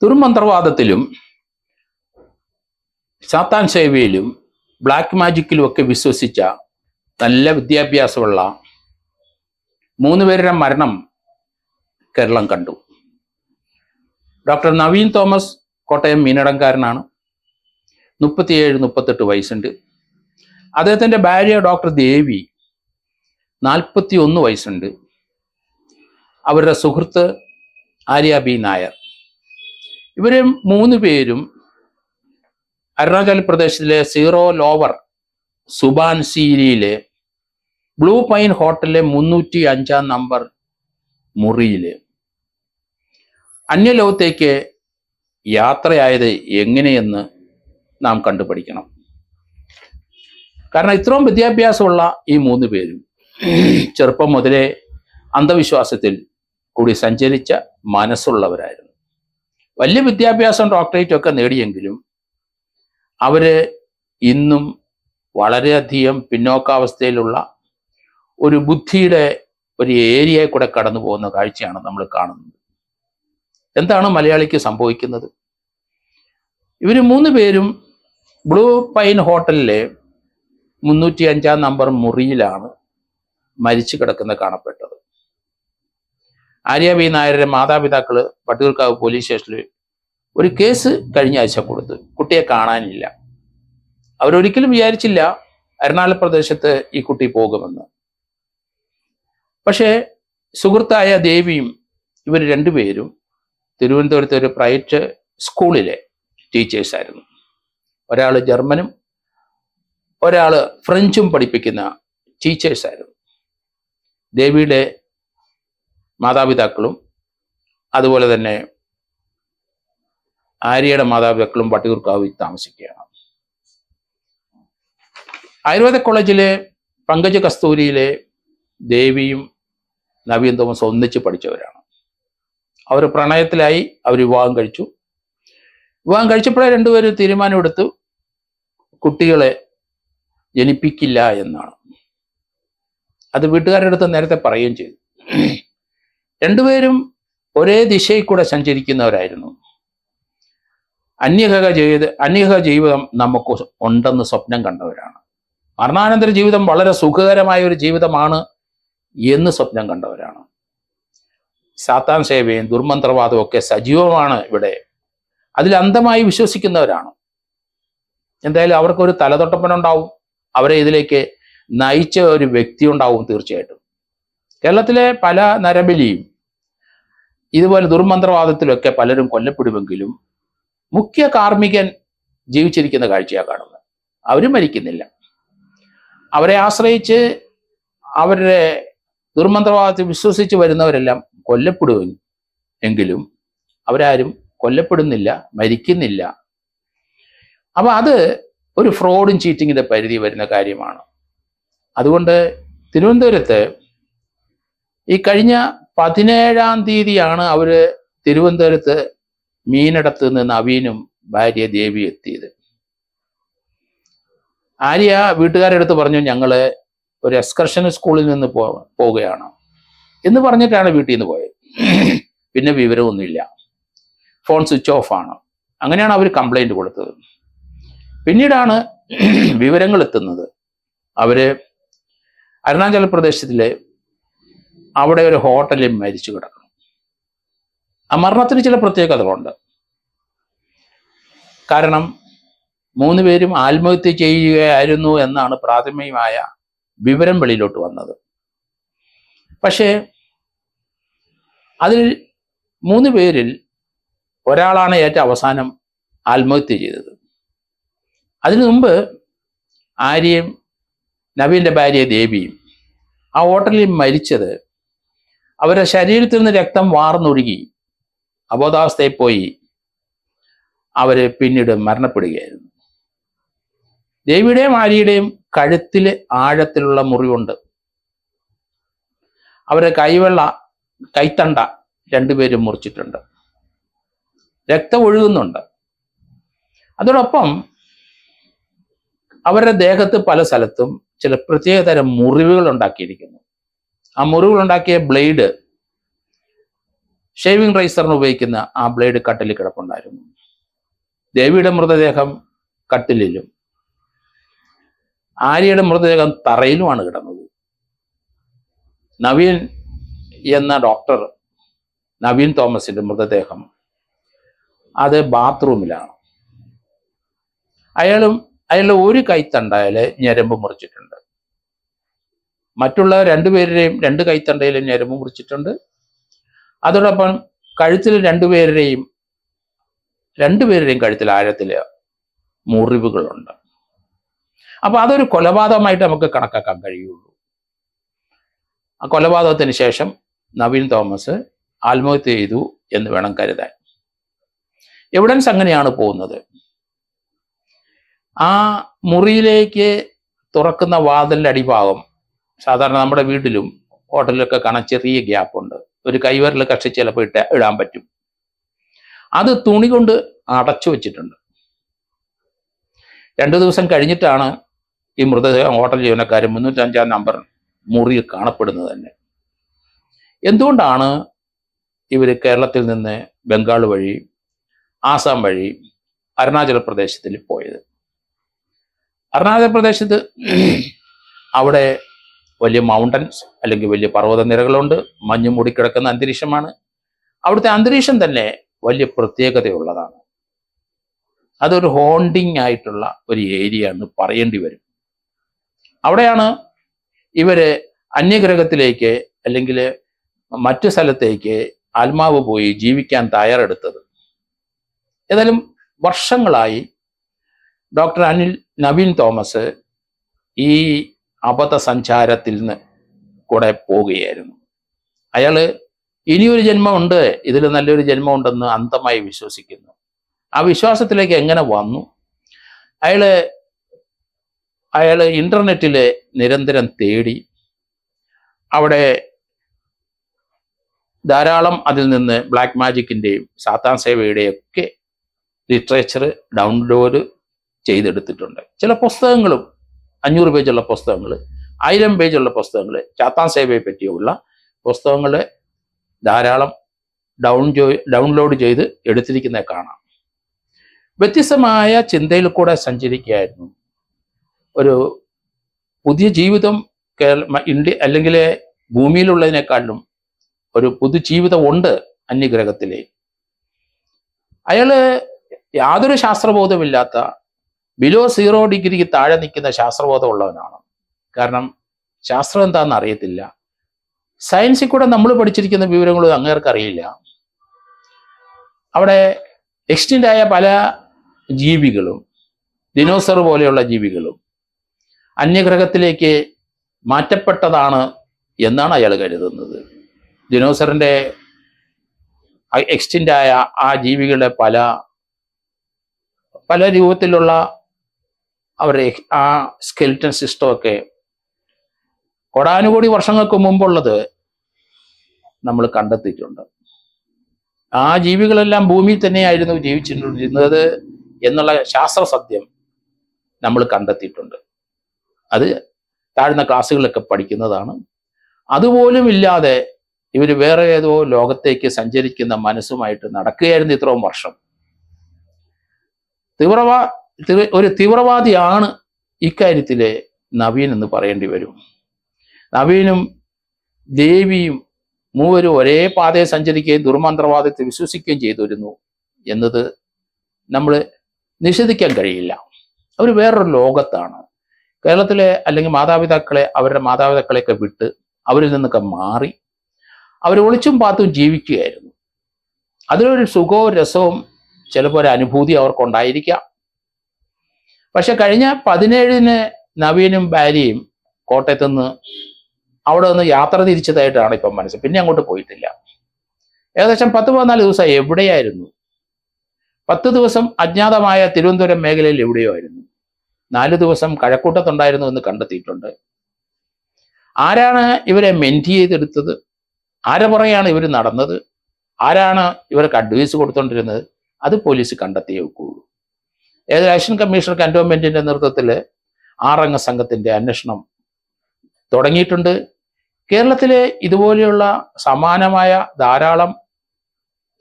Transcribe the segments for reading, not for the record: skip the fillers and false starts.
ദുർമന്ത്രവാദത്തിലും സാത്താൻ സേവയിലും ബ്ലാക്ക് മാജിക്കിലും ഒക്കെ വിശ്വസിച്ച നല്ല വിദ്യാഭ്യാസമുള്ള 3 പേരുടെ മരണം കേരളം കണ്ടു. ഡോക്ടർ നവീൻ തോമസ് കോട്ടയം മീനടംകാരനാണ്. 37-38 വയസ്സുണ്ട്. അദ്ദേഹത്തിൻ്റെ ഭാര്യ ഡോക്ടർ ദേവി 41 വയസ്സുണ്ട്. അവരുടെ സുഹൃത്ത് ആര്യ ബി നായർ. ഇവർ 3 പേരും അരുണാചൽ പ്രദേശിലെ സീറോ ലോവർ സുബാൻസിരിയിലെ ബ്ലൂ പൈൻ ഹോട്ടലിലെ 305 നമ്പർ മുറിയിൽ അന്യലോകത്തേക്ക് യാത്രയായത് എങ്ങനെയെന്ന് നാം കണ്ടുപഠിക്കണം. കാരണം ഇത്രയും വിദ്യാഭ്യാസമുള്ള ഈ 3 പേരും ചെറുപ്പം മുതലേ അന്ധവിശ്വാസത്തിൽ കൂടി സഞ്ചരിച്ച മനസ്സുള്ളവരായിരുന്നു. വലിയ വിദ്യാഭ്യാസം ഡോക്ടറേറ്റ് ഒക്കെ നേടിയെങ്കിലും അവര് ഇന്നും വളരെയധികം പിന്നോക്കാവസ്ഥയിലുള്ള ഒരു ബുദ്ധിയുടെ ഒരു ഏരിയയിൽ കൂടെ കടന്നു പോകുന്ന കാഴ്ചയാണ് നമ്മൾ കാണുന്നത്. എന്താണ് മലയാളിക്ക് സംഭവിക്കുന്നത്? ഇവർ 3 പേരും ബ്ലൂ പൈൻ ഹോട്ടലിലെ 305 നമ്പർ മുറിയിലാണ് മരിച്ചു കിടക്കുന്ന കാണപ്പെട്ടത്. ആര്യ ബി നായരുടെ മാതാപിതാക്കള് വട്ടിയൂർക്കാവ് പോലീസ് സ്റ്റേഷനിൽ ഒരു കേസ് കഴിഞ്ഞ ആഴ്ച കൊടുത്തു. കുട്ടിയെ കാണാനില്ല. അവരൊരിക്കലും വിചാരിച്ചില്ല എറണാകുളം പ്രദേശത്ത് ഈ കുട്ടി പോകുമെന്ന്. പക്ഷേ സുഹൃത്തായ ദേവിയും ഇവർ 2 പേരും തിരുവനന്തപുരത്തെ ഒരു പ്രൈവറ്റ് സ്കൂളിലെ ടീച്ചേഴ്സായിരുന്നു. ഒരാൾ ജർമ്മനും ഒരാൾ ഫ്രഞ്ചും പഠിപ്പിക്കുന്ന ടീച്ചേഴ്സായിരുന്നു. ദേവിയുടെ മാതാപിതാക്കളും അതുപോലെ തന്നെ ആര്യയുടെ മാതാപിതാക്കളും വട്ടിയൂർക്കാവിൽ താമസിക്കുകയാണ്. ആയുർവേദ കോളേജിലെ പങ്കജ കസ്തൂരിയിലെ ദേവിയും നവീൻ തോമസ് ഒന്നിച്ച് പഠിച്ചവരാണ്. അവർ പ്രണയത്തിലായി. അവർ വിവാഹം കഴിച്ചു. വിവാഹം കഴിച്ചപ്പോഴേ 2 പേരും തീരുമാനമെടുത്തു കുട്ടികളെ ജനിപ്പിക്കില്ല എന്നാണ്. അത് വീട്ടുകാരുടെ അടുത്ത് നേരത്തെ പറയുകയും ചെയ്തു. 2 പേരും ഒരേ ദിശയിൽ കൂടെ സഞ്ചരിക്കുന്നവരായിരുന്നു. അന്യഗ്രഹ ജീവിതം നമുക്ക് ഉണ്ടെന്ന് സ്വപ്നം കണ്ടവരാണ്. മരണാനന്തര ജീവിതം വളരെ സുഖകരമായ ഒരു ജീവിതമാണ് എന്ന് സ്വപ്നം കണ്ടവരാണ്. സാത്താൻ സേവയും ദുർമന്ത്രവാദവും ഒക്കെ സജീവമാണ് ഇവിടെ. അതിൽ അന്ധമായി വിശ്വസിക്കുന്നവരാണ്. എന്തായാലും അവർക്കൊരു തലതൊട്ടപ്പനുണ്ടാവും. അവരെ ഇതിലേക്ക് നയിച്ച ഒരു വ്യക്തി ഉണ്ടാവും തീർച്ചയായിട്ടും. കേരളത്തിലെ പല നരബലിയും ഇതുപോലെ ദുർമന്ത്രവാദത്തിലൊക്കെ പലരും കൊല്ലപ്പെടുമെങ്കിലും മുഖ്യ കാർമ്മികൻ ജീവിച്ചിരിക്കുന്ന കാഴ്ചയാണ് കാണുന്നത്. അവരും മരിക്കുന്നില്ല. അവരെ ആശ്രയിച്ച് അവരുടെ ദുർമന്ത്രവാദത്തിൽ വിശ്വസിച്ച് വരുന്നവരെല്ലാം കൊല്ലപ്പെടുമെങ്കിലും അവരാരും കൊല്ലപ്പെടുന്നില്ല, മരിക്കുന്നില്ല. അപ്പൊ അത് ഒരു ഫ്രോഡും ചീറ്റിങ്ങിന്റെ പരിധി വരുന്ന കാര്യമാണ്. അതുകൊണ്ട് തിരുവനന്തപുരത്ത് ഈ കഴിഞ്ഞ 17-ാം തീയതിയാണ് അവര് തിരുവനന്തപുരത്ത് മീനടത്ത് നിന്ന് നവീനും ഭാര്യ ദേവി എത്തിയത്. ആര്യ വീട്ടുകാരുടെ അടുത്ത് പറഞ്ഞു, ഞങ്ങള് ഒരു എക്സ്കർഷൻ സ്കൂളിൽ നിന്ന് പോവുകയാണ് എന്ന് പറഞ്ഞിട്ടാണ് വീട്ടിൽ നിന്ന് പോയത്. പിന്നെ വിവരമൊന്നുമില്ല. ഫോൺ സ്വിച്ച് ഓഫ് ആണ്. അങ്ങനെയാണ് അവർ കംപ്ലൈന്റ് കൊടുത്തത്. പിന്നീടാണ് വിവരങ്ങൾ എത്തുന്നത്. അവര് അരുണാചൽ പ്രദേശത്തിലെ അവിടെ ഒരു ഹോട്ടലിൽ മരിച്ചു കിടക്കണം. ആ മരണത്തിന് ചില പ്രത്യേകതകളുണ്ട്. കാരണം 3 പേരും ആത്മഹത്യ ചെയ്യുകയായിരുന്നു എന്നാണ് പ്രാഥമികമായ വിവരം വെളിയിലോട്ട് വന്നത്. പക്ഷേ അതിൽ 3 പേരിൽ ഒരാളാണ് ഏറ്റവും അവസാനം ആത്മഹത്യ ചെയ്തത്. അതിനു മുമ്പ് ആര്യയും നവീൻ്റെ ഭാര്യ ദേവിയും ആ ഹോട്ടലിൽ മരിച്ചത് അവരുടെ ശരീരത്തിൽ നിന്ന് രക്തം വാർന്നൊഴുകി അബോധാവസ്ഥയിൽ പോയി അവര് പിന്നീട് മരണപ്പെടുകയായിരുന്നു. ദേവിയുടെയും ആര്യയുടെയും കഴുത്തിൽ ആഴത്തിലുള്ള മുറിവുണ്ട്. അവരുടെ കൈത്തണ്ട 2 പേരും മുറിച്ചിട്ടുണ്ട്. രക്തം ഒഴുകുന്നുണ്ട്. അതോടൊപ്പം അവരുടെ ദേഹത്ത് പല സ്ഥലത്തും ചില പ്രത്യേകതരം മുറിവുകൾ ഉണ്ടാക്കിയിരിക്കുന്നു. ആ മുറിവുകൾ ഉണ്ടാക്കിയ ബ്ലേഡ് ഷേവിംഗ് റൈസറിന് ഉപയോഗിക്കുന്ന ആ ബ്ലേഡ് കട്ടിലിൽ കിടപ്പുണ്ടായിരുന്നു. ദേവിയുടെ മൃതദേഹം കട്ടിലിലും ആര്യയുടെ മൃതദേഹം തറയിലുമാണ് കിടന്നത്. നവീൻ എന്ന ഡോക്ടർ, നവീൻ തോമസിന്റെ മൃതദേഹം അത് ബാത്റൂമിലാണ്. അയാളുടെ ഒരു കൈത്തണ്ടയില് ഞരമ്പ് മുറിച്ചിട്ടുണ്ട്. മറ്റുള്ള രണ്ടുപേരുടെയും രണ്ട് കൈത്തണ്ടയിലും ഞരമ്പ് മുറിച്ചിട്ടുണ്ട്. അതോടൊപ്പം കഴുത്തിൽ രണ്ടുപേരുടെയും കഴുത്തിൽ ആഴത്തില് മുറിവുകളുണ്ട്. അപ്പൊ അതൊരു കൊലപാതകമായിട്ട് നമുക്ക് കണക്കാക്കാൻ കഴിയുള്ളൂ. ആ കൊലപാതകത്തിന് ശേഷം നവീൻ തോമസ് ആത്മഹത്യ ചെയ്തു എന്ന് വേണം കരുതാൻ. എവിഡൻസ് അങ്ങനെയാണ് പോകുന്നത്. ആ മുറിയിലേക്ക് തുറക്കുന്ന വാതിലിന്റെ അടിഭാഗം സാധാരണ നമ്മുടെ വീട്ടിലും ഹോട്ടലിലൊക്കെ കാണാൻ ചെറിയ ഗ്യാപ്പ് ഉണ്ട്. ഒരു കൈവരൽ കക്ഷി ചിലപ്പോൾ ഇടാൻ പറ്റും. അത് തുണി കൊണ്ട് അടച്ചു വെച്ചിട്ടുണ്ട്. 2 ദിവസം കഴിഞ്ഞിട്ടാണ് ഈ മൃതദേഹം ഹോട്ടൽ ജീവനക്കാർ 305 നമ്പർ മുറിയിൽ കാണപ്പെടുന്നത് തന്നെ. എന്തുകൊണ്ടാണ് ഇവർ കേരളത്തിൽ നിന്ന് ബംഗാൾ വഴി, ആസാം വഴി അരുണാചൽ പ്രദേശത്തിൽ പോയത്? അരുണാചൽ പ്രദേശത്ത് അവിടെ വലിയ മൗണ്ടൻസ് അല്ലെങ്കിൽ വലിയ പർവ്വതനിരകളുണ്ട്. മഞ്ഞ് മൂടിക്കിടക്കുന്ന അന്തരീക്ഷമാണ്. അവിടുത്തെ അന്തരീക്ഷം തന്നെ വലിയ പ്രത്യേകതയുള്ളതാണ്. അതൊരു ഹോണ്ടിങ് ആയിട്ടുള്ള ഒരു ഏരിയ എന്ന് പറയേണ്ടി വരും. അവിടെയാണ് ഇവര് അന്യഗ്രഹത്തിലേക്ക് അല്ലെങ്കിൽ മറ്റു സ്ഥലത്തേക്ക് ആത്മാവ് പോയി ജീവിക്കാൻ തയ്യാറെടുത്തത്. ഏതായാലും വർഷങ്ങളായി ഡോക്ടർ നവീൻ തോമസ് ഈ അബദ്ധ സഞ്ചാരത്തിൽ നിന്ന് കൂടെ പോവുകയായിരുന്നു. അയാള് ഇനിയൊരു ജന്മമുണ്ട്, ഇതിൽ നല്ലൊരു ജന്മമുണ്ടെന്ന് അന്ധമായി വിശ്വസിക്കുന്നു. ആ വിശ്വാസത്തിലേക്ക് എങ്ങനെ വന്നു? അയാള് ഇന്റർനെറ്റില് നിരന്തരം തേടി അവിടെ ധാരാളം അതിൽ നിന്ന് ബ്ലാക്ക് മാജിക്കിന്റെയും സാത്താൻ സേവയുടെയും ഒക്കെ ലിറ്ററേച്ചർ ഡൗൺലോഡ് ചെയ്തെടുത്തിട്ടുണ്ട്. ചില പുസ്തകങ്ങളും 500 പേജുള്ള പുസ്തകങ്ങൾ, 1000 പേജുള്ള പുസ്തകങ്ങൾ, സാത്താൻ സേവയെ പറ്റിയുള്ള പുസ്തകങ്ങൾ ധാരാളം ഡൗൺലോഡ് ചെയ്ത് എടുത്തിരിക്കുന്നത് കാണാം. വ്യത്യസ്തമായ ചിന്തയിൽ കൂടെ സഞ്ചരിക്കുകയായിരുന്നു. ഒരു പുതിയ ജീവിതം ഇന്ത്യ അല്ലെങ്കിൽ ഭൂമിയിലുള്ളതിനേക്കാളും ഒരു പുതുജീവിതം ഉണ്ട് അന്യഗ്രഹത്തിലെ. അയാള് യാതൊരു ശാസ്ത്രബോധമില്ലാത്ത, ബിലോ 0 ഡിഗ്രിക്ക് താഴെ നിൽക്കുന്ന ശാസ്ത്രബോധമുള്ളവനാണ്. കാരണം ശാസ്ത്രം എന്താണെന്ന് അറിയത്തില്ല. സയൻസിൽ കൂടെ നമ്മൾ പഠിച്ചിരിക്കുന്ന വിവരങ്ങളും അങ്ങേർക്ക് അറിയില്ല. അവിടെ എക്സ്റ്റിൻ്റ് ആയ പല ജീവികളും, ദിനോസർ പോലെയുള്ള ജീവികളും അന്യഗ്രഹത്തിലേക്ക് മാറ്റപ്പെട്ടതാണ് എന്നാണ് അയാൾ കരുതുന്നത്. ദിനോസറിന്റെ എക്സ്റ്റിൻ്റ് ആയ ആ ജീവികളുടെ പല രൂപത്തിലുള്ള അവരുടെ ആ സ്കെൽറ്റൻ സിസ്റ്റമൊക്കെ കോടാനുകോടി വർഷങ്ങൾക്ക് മുമ്പുള്ളത് നമ്മൾ കണ്ടെത്തിയിട്ടുണ്ട്. ആ ജീവികളെല്ലാം ഭൂമിയിൽ തന്നെയായിരുന്നു ജീവിച്ചിരുന്നത് എന്നുള്ള ശാസ്ത്ര സത്യം നമ്മൾ കണ്ടെത്തിയിട്ടുണ്ട്. അത് താഴ്ന്ന ക്ലാസ്സുകളിലൊക്കെ പഠിക്കുന്നതാണ്. അതുപോലും ഇല്ലാതെ ഇവർ വേറെ ഏതോ ലോകത്തേക്ക് സഞ്ചരിക്കുന്ന മനസ്സുമായിട്ട് നടക്കുകയായിരുന്നു ഇത്രയും വർഷം. ഒരു തീവ്രവാദിയാണ് ഇക്കാര്യത്തിലെ നവീൻ എന്ന് പറയേണ്ടി വരും. നവീനും ദേവിയും മൂവരും ഒരേ പാതയെ സഞ്ചരിക്കുകയും ദുർമന്ത്രവാദത്തെ വിശ്വസിക്കുകയും ചെയ്തിരുന്നു എന്നത് നമ്മൾ നിഷേധിക്കാൻ കഴിയില്ല. അവർ വേറൊരു ലോകത്താണ്. കേരളത്തിലെ അല്ലെങ്കിൽ അവരുടെ മാതാപിതാക്കളെയൊക്കെ വിട്ട് അവരിൽ നിന്നൊക്കെ മാറി അവർ ഒളിച്ചും പാത്തും ജീവിക്കുകയായിരുന്നു. അതിലൊരു സുഖവും രസവും ചിലപ്പോൾ ഒരു അനുഭൂതി അവർക്കുണ്ടായിരിക്കാം. പക്ഷെ കഴിഞ്ഞ 17-ന് നവീനും ഭാര്യയും കോട്ടയത്ത് നിന്ന് അവിടെ നിന്ന് യാത്ര തിരിച്ചതായിട്ടാണ് ഇപ്പം മനസ്സിൽ. പിന്നെ അങ്ങോട്ട് പോയിട്ടില്ല. ഏകദേശം 10-14 ദിവസം എവിടെയായിരുന്നു? 10 ദിവസം അജ്ഞാതമായ തിരുവനന്തപുരം മേഖലയിൽ എവിടെയോ ആയിരുന്നു. 4 ദിവസം കഴക്കൂട്ടത്തുണ്ടായിരുന്നു എന്ന് കണ്ടെത്തിയിട്ടുണ്ട്. ആരാണ് ഇവരെ മെൻറ്റി ചെയ്തെടുത്തത്? ആരെ പുറകെയാണ് ഇവർ നടന്നത്? ആരാണ് ഇവർക്ക് അഡ്വൈസ് കൊടുത്തോണ്ടിരുന്നത്? അത് പോലീസ് കണ്ടെത്തിയേ വെക്കുള്ളൂ. ആക്ഷൻ കമ്മീഷണർ കന്റോൺമെന്റിന്റെ നേതൃത്വത്തിൽ 6 അംഗ സംഘത്തിന്റെ അന്വേഷണം തുടങ്ങിയിട്ടുണ്ട്. കേരളത്തിലെ ഇതുപോലെയുള്ള സമാനമായ ധാരാളം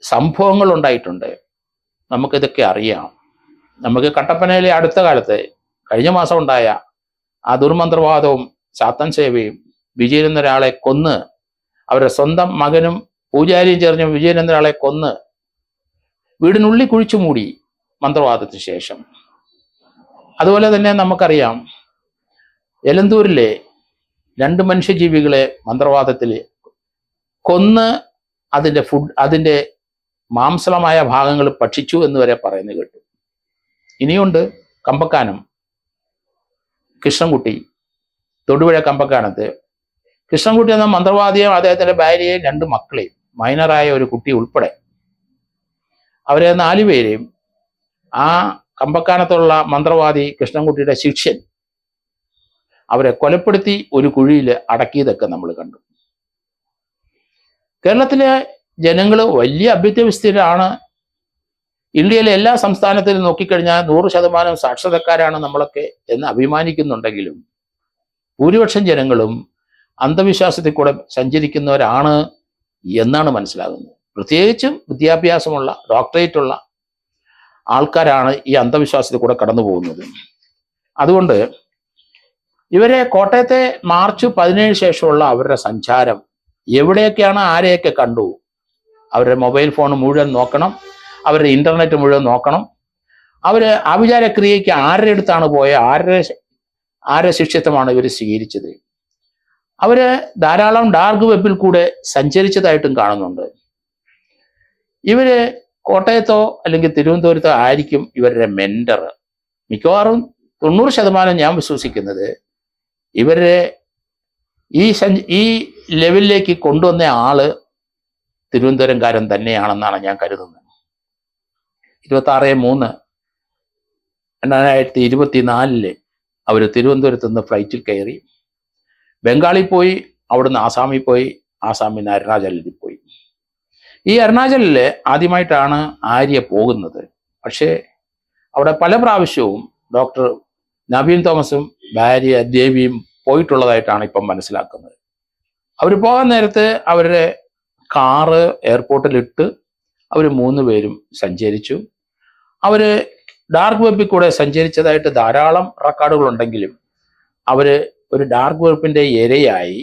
സംഭവങ്ങൾ ഉണ്ടായിട്ടുണ്ട്. നമുക്കിതൊക്കെ അറിയാം. നമുക്ക് കട്ടപ്പനയിലെ അടുത്ത കാലത്ത് കഴിഞ്ഞ മാസം ഉണ്ടായ ആ ദുർമന്ത്രവാദവും സാത്തൻ സേവയും വിജയൻ എന്നൊരാളെ കൊന്ന്, അവരുടെ സ്വന്തം മകനും പൂജാരിയും ചേർന്ന് വിജയൻ എന്നൊരാളെ കൊന്ന് വീടിനുള്ളിൽ കുഴിച്ചു മൂടി മന്ത്രവാദത്തിന് ശേഷം. അതുപോലെ തന്നെ നമുക്കറിയാം എലന്തൂരിലെ 2 മനുഷ്യജീവികളെ മന്ത്രവാദത്തിൽ കൊന്ന് അതിൻ്റെ മാംസളമായ ഭാഗങ്ങൾ ഭക്ഷിച്ചു എന്ന് വരെ പറയുന്നത് കേട്ടു. ഇനിയുണ്ട് കമ്പക്കാനം കൃഷ്ണൻകുട്ടി, തൊടുപുഴ കമ്പക്കാനത്ത് കൃഷ്ണൻകുട്ടി എന്ന മന്ത്രവാദിയും അദ്ദേഹത്തിന്റെ ഭാര്യയെയും 2 മക്കളെയും മൈനറായ ഒരു കുട്ടി ഉൾപ്പെടെ അവരെ 4 പേരെയും ആ കമ്പക്കാനത്തുള്ള മന്ത്രവാദി കൃഷ്ണൻകുട്ടിയുടെ ശിഷ്യൻ അവരെ കൊലപ്പെടുത്തി ഒരു കുഴിയിൽ അടക്കിയതൊക്കെ നമ്മൾ കണ്ടു. കേരളത്തിലെ ജനങ്ങൾ വലിയ അഭ്യുദയവിസ്ഥയിലാണ്. ഇന്ത്യയിലെ എല്ലാ സംസ്ഥാനത്തിലും നോക്കിക്കഴിഞ്ഞാൽ 100% സാക്ഷരതക്കാരാണ് നമ്മളൊക്കെ എന്ന് അഭിമാനിക്കുന്നുണ്ടെങ്കിലും ഭൂരിപക്ഷം ജനങ്ങളും അന്ധവിശ്വാസത്തിൽ കൂടെ സഞ്ചരിക്കുന്നവരാണ് എന്നാണ് മനസ്സിലാകുന്നത്. പ്രത്യേകിച്ചും വിദ്യാഭ്യാസമുള്ള ഡോക്ടറേറ്റുള്ള ആൾക്കാരാണ് ഈ അന്ധവിശ്വാസത്തിൽ കൂടെ കടന്നു പോകുന്നത്. അതുകൊണ്ട് ഇവരെ കോട്ടയത്തെ മാർച്ച് 17 ശേഷമുള്ള അവരുടെ സഞ്ചാരം എവിടെയൊക്കെയാണ്, ആരെയൊക്കെ കണ്ടു, അവരുടെ മൊബൈൽ ഫോൺ മുഴുവൻ നോക്കണം, അവരുടെ ഇന്റർനെറ്റ് മുഴുവൻ നോക്കണം. അവര് ആഭിചാരക്രിയയ്ക്ക് ആരുടെ അടുത്താണ് പോയത്, ആരുടെ ശിഷ്യത്വമാണ് ഇവർ സ്വീകരിച്ചത്. അവര് ധാരാളം ഡാർക്ക് വെബിൽ കൂടെ സഞ്ചരിച്ചതായിട്ടും കാണുന്നുണ്ട്. ഇവര് കോട്ടയത്തോ അല്ലെങ്കിൽ തിരുവനന്തപുരത്തോ ആയിരിക്കും ഇവരുടെ മെന്റർ. മിക്കവാറും 90% ഞാൻ വിശ്വസിക്കുന്നത് ഇവരെ ഈ ലെവലിലേക്ക് കൊണ്ടുവന്ന ആള് തിരുവനന്തപുരംകാരൻ തന്നെയാണെന്നാണ് ഞാൻ കരുതുന്നത്. 26/3/2024 അവർ തിരുവനന്തപുരത്ത് നിന്ന് ഫ്ലൈറ്റിൽ കയറി ബംഗാളിൽ പോയി, അവിടുന്ന് ആസാമിൽ പോയി, ആസാമിൽ നിന്ന് അരുണാചലിൽ പോയി. ഈ അരുണാചലിൽ ആദ്യമായിട്ടാണ് ആര്യ പോകുന്നത്. പക്ഷേ അവിടെ പല പ്രാവശ്യവും ഡോക്ടർ നവീൻ തോമസും ഭാര്യ ദേവിയും പോയിട്ടുള്ളതായിട്ടാണ് ഇപ്പം മനസ്സിലാക്കുന്നത്. അവർ പോകാൻ നേരത്ത് അവരുടെ കാറ് എയർപോർട്ടിലിട്ട് അവർ 3 പേരും സഞ്ചരിച്ചു. അവർ ഡാർക്ക് വെബിൽ കൂടെ സഞ്ചരിച്ചതായിട്ട് ധാരാളം റെക്കോർഡുകളുണ്ടെങ്കിലും അവർ ഒരു ഡാർക്ക് വെബിൻ്റെ ഇരയായി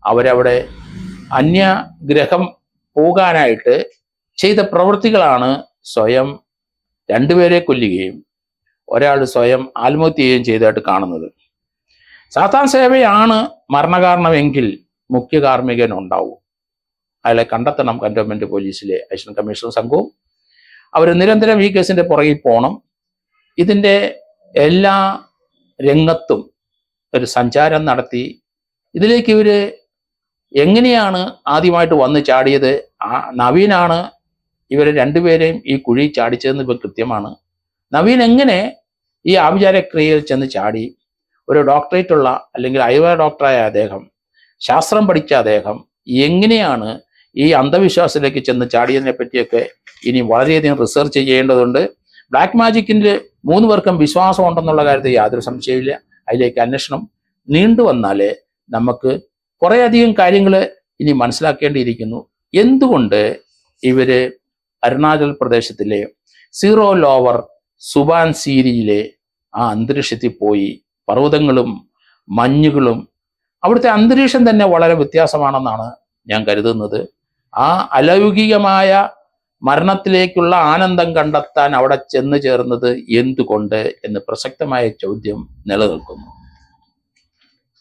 അവരവിടെ അന്യഗ്രഹം പോകാനായിട്ട് ചെയ്ത പ്രവൃത്തികളാണ് സ്വയം 2 പേരെ കൊല്ലുകയും ഒരാൾ സ്വയം ആത്മഹത്യ ചെയ്യുകയും ചെയ്തതായിട്ട് കാണുന്നത്. സാത്താൻ സേവയാണ് മരണകാരണമെങ്കിൽ മുഖ്യ കാർമ്മികൻ ഉണ്ടാവും. അയാളെ കണ്ടെത്തണം കന്റോൺമെന്റ് പോലീസിലെ അഡീഷണൽ കമ്മീഷണർ സംഘവും. അവർ നിരന്തരം ഈ കേസിന്റെ പുറകിൽ പോകണം. ഇതിൻ്റെ എല്ലാ രംഗത്തും ഒരു സഞ്ചാരം നടത്തി ഇതിലേക്ക് ഇവർ എങ്ങനെയാണ് ആദ്യമായിട്ട് വന്ന് ചാടിയത്, നവീനാണ് ഇവരെ 2 പേരെയും ഈ കുഴി ചാടിച്ചതെന്ന് ഇവർ കൃത്യമാണ്. നവീൻ എങ്ങനെ ഈ ആഭിചാരക്രിയയിൽ ചെന്ന് ചാടി, ഒരു ഡോക്ടറേറ്റുള്ള അല്ലെങ്കിൽ ആയുർവേദ ഡോക്ടറായ അദ്ദേഹം, ശാസ്ത്രം പഠിച്ച അദ്ദേഹം എങ്ങനെയാണ് ഈ അന്ധവിശ്വാസത്തിലേക്ക് ചെന്ന് ചാടിയതിനെ പറ്റിയൊക്കെ ഇനി വളരെയധികം റിസർച്ച് ചെയ്യേണ്ടതുണ്ട്. ബ്ലാക്ക് മാജിക്കിൻ്റെ 3 പേർക്കും വിശ്വാസം ഉണ്ടെന്നുള്ള കാര്യത്തിൽ യാതൊരു സംശയമില്ല. അതിലേക്ക് അന്വേഷണം നീണ്ടുവന്നാലേ നമുക്ക് കുറേയധികം കാര്യങ്ങൾ ഇനി മനസ്സിലാക്കേണ്ടിയിരിക്കുന്നു. എന്തുകൊണ്ട് ഇവര് അരുണാചൽ പ്രദേശത്തിലെ സീറോ ലോവർ സുബാൻസീരിയിലെ ആ അന്തരീക്ഷത്തിൽ പോയി, പർവ്വതങ്ങളും മഞ്ഞുകളും അവിടുത്തെ അന്തരീക്ഷം തന്നെ വളരെ വ്യത്യാസമാണെന്നാണ് ഞാൻ കരുതുന്നത്. ആ അലൗകികമായ മരണത്തിലേക്കുള്ള ആനന്ദം കണ്ടെത്താൻ അവിടെ ചെന്ന് ചേർന്നത് എന്തുകൊണ്ട് എന്ന് പ്രസക്തമായ ചോദ്യം നിലനിൽക്കുന്നു.